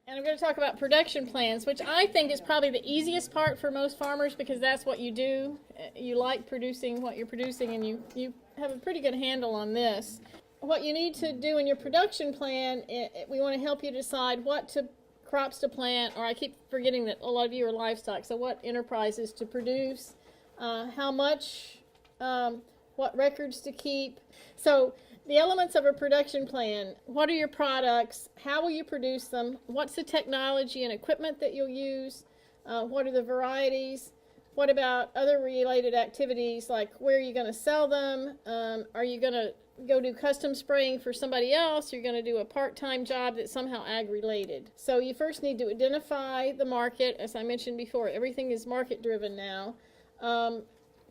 And I'm going to talk about production plans, which I think is probably the easiest part for most farmers because that's what you do. You like producing what you're producing, and you have a pretty good handle on this. What you need to do in your production plan, we want to help you decide what crops to plant, or I keep forgetting that a lot of you are livestock, so what enterprises to produce, how much, what records to keep. So the elements of a production plan: what are your products, how will you produce them, what's the technology and equipment that you'll use, what are the varieties, what about other related activities, like where are you going to sell them, are you going to go do custom spraying for somebody else, you're going to do a part-time job that's somehow ag related. So you first need to identify the market. As I mentioned before, everything is market driven now.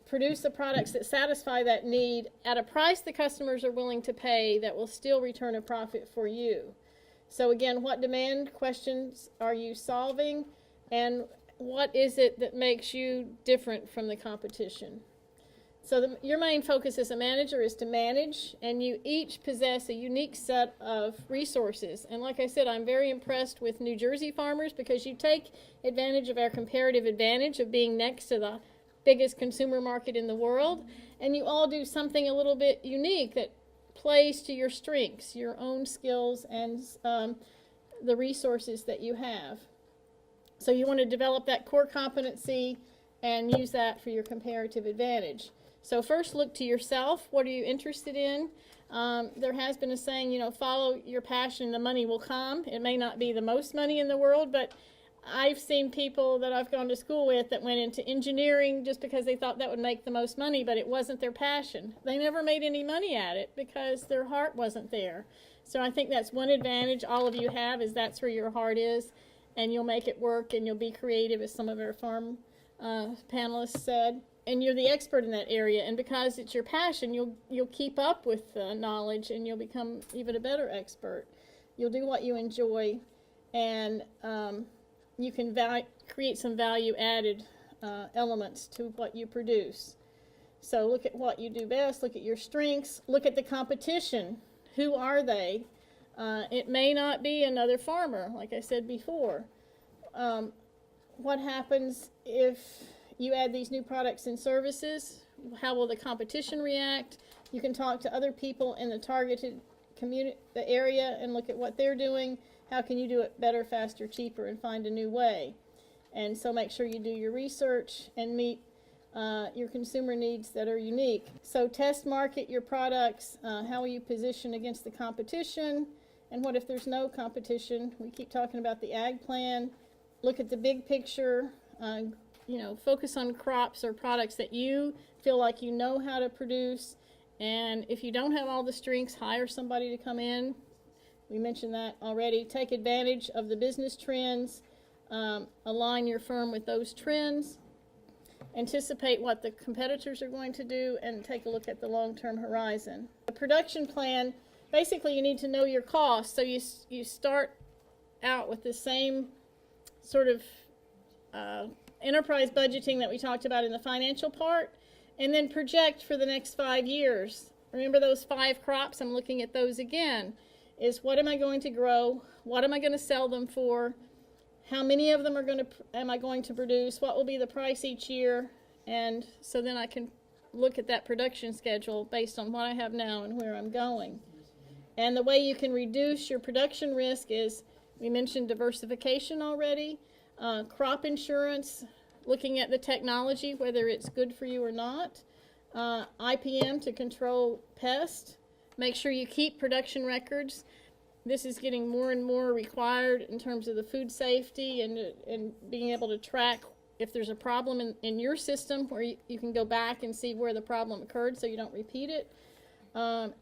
Produce the products that satisfy that need at a price the customers are willing to pay that will still return a profit for you. So again, what demand questions are you solving, and what is it that makes you different from the competition? So your main focus as a manager is to manage, and you each possess a unique set of resources. And like I said, I'm very impressed with New Jersey farmers because you take advantage of our comparative advantage of being next to the biggest consumer market in the world, and you all do something a little bit unique that plays to your strengths, your own skills, and the resources that you have. So you want to develop that core competency and use that for your comparative advantage. So first, look to yourself. What are you interested in? There has been a saying, follow your passion, the money will come. It may not be the most money in the world, but I've seen people that I've gone to school with that went into engineering just because they thought that would make the most money, but it wasn't their passion. They never made any money at it because their heart wasn't there. So I think that's one advantage all of you have, is that's where your heart is, and you'll make it work, and you'll be creative, as some of our farm panelists said. And you're the expert in that area, and because it's your passion, you'll keep up with the knowledge, and you'll become even a better expert. You'll do what you enjoy, and you can create some value-added elements to what you produce. So look at what you do best, look at your strengths, look at the competition. Who are they? It may not be another farmer, like I said before. What happens if you add these new products and services? How will the competition react? You can talk to other people in the targeted the area and look at what they're doing. How can you do it better, faster, cheaper, and find a new way? And so make sure you do your research and meet your consumer needs that are unique. So test market your products. How will you position against the competition? And what if there's no competition? We keep talking about the ag plan. Look at the big picture. Focus on crops or products that you feel like you know how to produce. And if you don't have all the strengths, hire somebody to come in. We mentioned that already. Take advantage of the business trends. Align your firm with those trends. Anticipate what the competitors are going to do, and take a look at the long-term horizon. The production plan, basically you need to know your costs. So you start out with the same sort of enterprise budgeting that we talked about in the financial part, and then project for the next 5 years. Remember those 5 crops? I'm looking at those again. Is what am I going to grow? What am I going to sell them for? How many of them am I going to produce? What will be the price each year? And so then I can look at that production schedule based on what I have now and where I'm going. And the way you can reduce your production risk is, we mentioned diversification already, crop insurance, looking at the technology, whether it's good for you or not, IPM to control pests. Make sure you keep production records. This is getting more and more required in terms of the food safety and being able to track if there's a problem in your system, where you can go back and see where the problem occurred so you don't repeat it.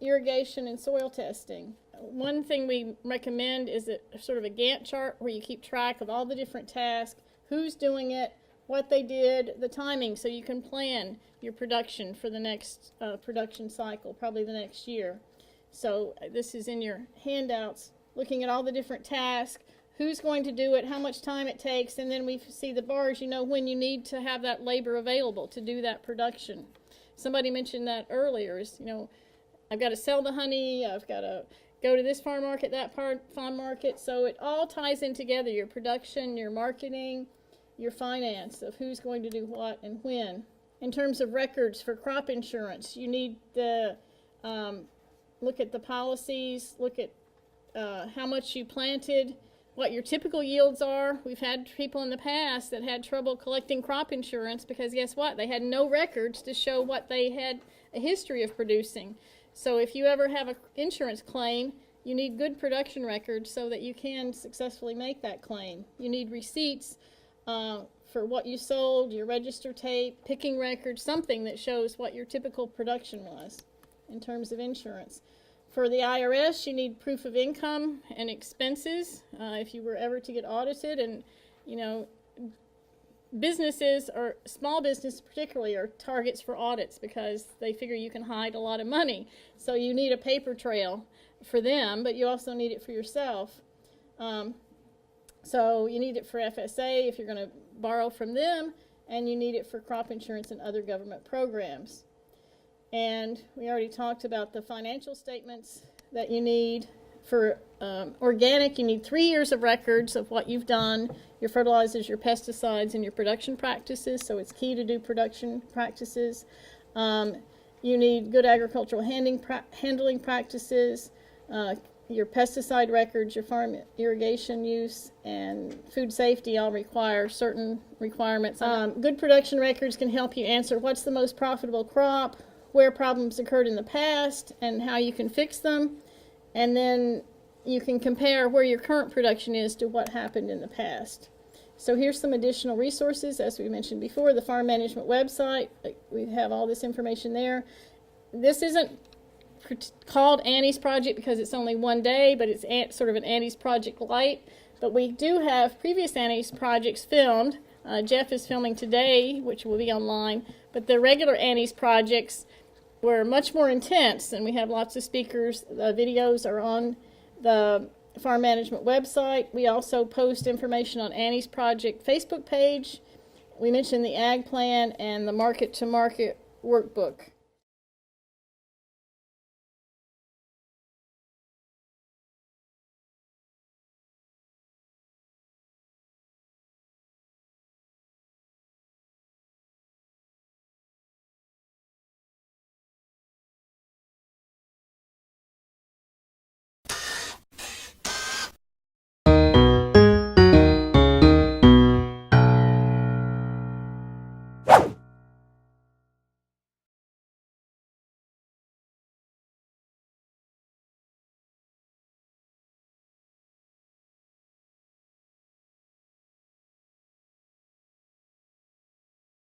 Irrigation and soil testing. One thing we recommend is sort of a Gantt chart where you keep track of all the different tasks, who's doing it, what they did, the timing, so you can plan your production for the next production cycle, probably the next year. So this is in your handouts, looking at all the different tasks, who's going to do it, how much time it takes, and then we see the bars, when you need to have that labor available to do that production. Somebody mentioned that earlier, I've got to sell the honey, I've got to go to this farm market, that farm market. So it all ties in together, your production, your marketing, your finance of who's going to do what and when. In terms of records for crop insurance, you need the look at the policies, look at how much you planted, what your typical yields are. We've had people in the past that had trouble collecting crop insurance because guess what? They had no records to show what they had a history of producing. So if you ever have an insurance claim, you need good production records so that you can successfully make that claim. You need receipts for what you sold, your register tape, picking records, something that shows what your typical production was in terms of insurance. For the IRS, you need proof of income and expenses if you were ever to get audited. And, you know, businesses, or small business particularly, are targets for audits because they figure you can hide a lot of money. So you need a paper trail for them, but you also need it for yourself. So you need it for FSA if you're going to borrow from them, and you need it for crop insurance and other government programs. And we already talked about the financial statements that you need. For organic, you need 3 years of records of what you've done, your fertilizers, your pesticides, and your production practices. So it's key to do production practices. You need good agricultural handling practices, your pesticide records, your farm irrigation use, and food safety all require certain requirements. Good production records can help you answer what's the most profitable crop, where problems occurred in the past, and how you can fix them. And then you can compare where your current production is to what happened in the past. So here's some additional resources. As we mentioned before, the farm management website, we have all this information there. This isn't called Annie's Project because it's only one day, but it's sort of an Annie's Project light. But we do have previous Annie's Projects filmed. Jeff is filming today, which will be online. But the regular Annie's Projects were much more intense, and we have lots of speakers. The videos are on the farm management website. We also post information on Annie's Project Facebook page. We mentioned the ag plan and the market to market workbook.